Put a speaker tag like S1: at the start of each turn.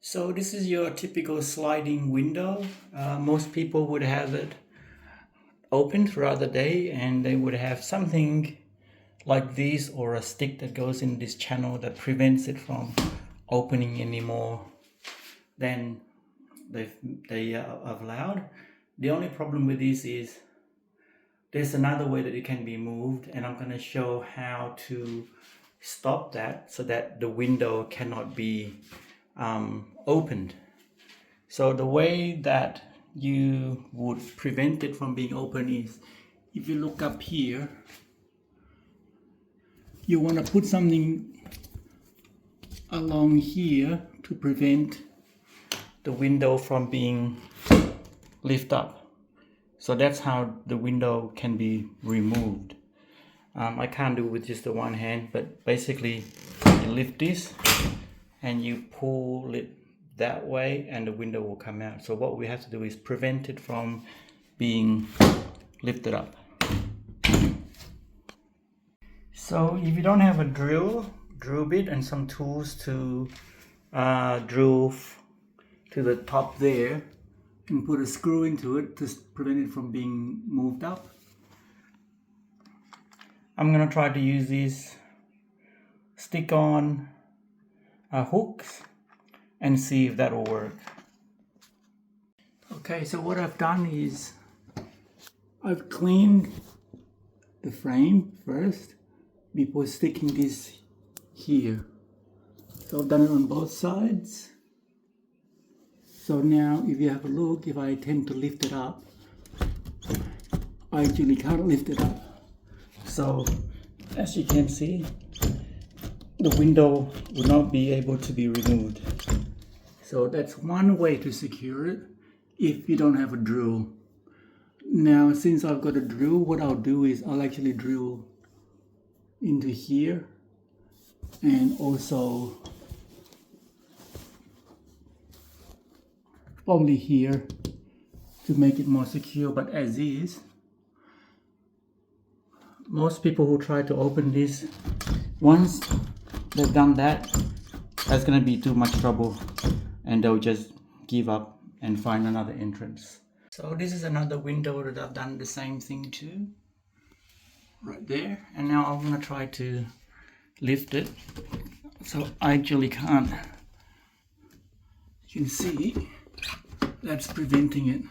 S1: So this is your typical sliding window. Most people would have it open throughout the day, and they would have something like this or a stick that goes in this channel that prevents it from opening any more than they are allowed. The only problem with this is there's another way that it can be moved, and I'm going to show how to stop that so that the window cannot be opened. So the way that you would prevent it from being open is, if you look up here, you want to put something along here to prevent the window from being lifted up. So that's how the window can be removed. I can't do it with just the one hand, but basically you lift this and you pull it that way and the window will come out. So what we have to do is prevent it from being lifted up. So if you don't have a drill bit and some tools to drill to the top there and put a screw into it to prevent it from being moved up, I'm gonna try to use these stick-on hooks and see if that will work. Okay, so what I've done is I've cleaned the frame first before sticking this here. So I've done it on both sides. So now if you have a look, if I attempt to lift it up, I actually can't lift it up. So as you can see, the window will not be able to be removed. So that's one way to secure it if you don't have a drill. Now since I've got a drill, what I'll do is I'll actually drill into here and also probably here to make it more secure. But as is, most people who try to open this, once they've done that, that's going to be too much trouble and they'll just give up and find another entrance. So this is another window that I've done the same thing to, right there. And now I'm going to try to lift it. So I actually can't. You can see that's preventing it.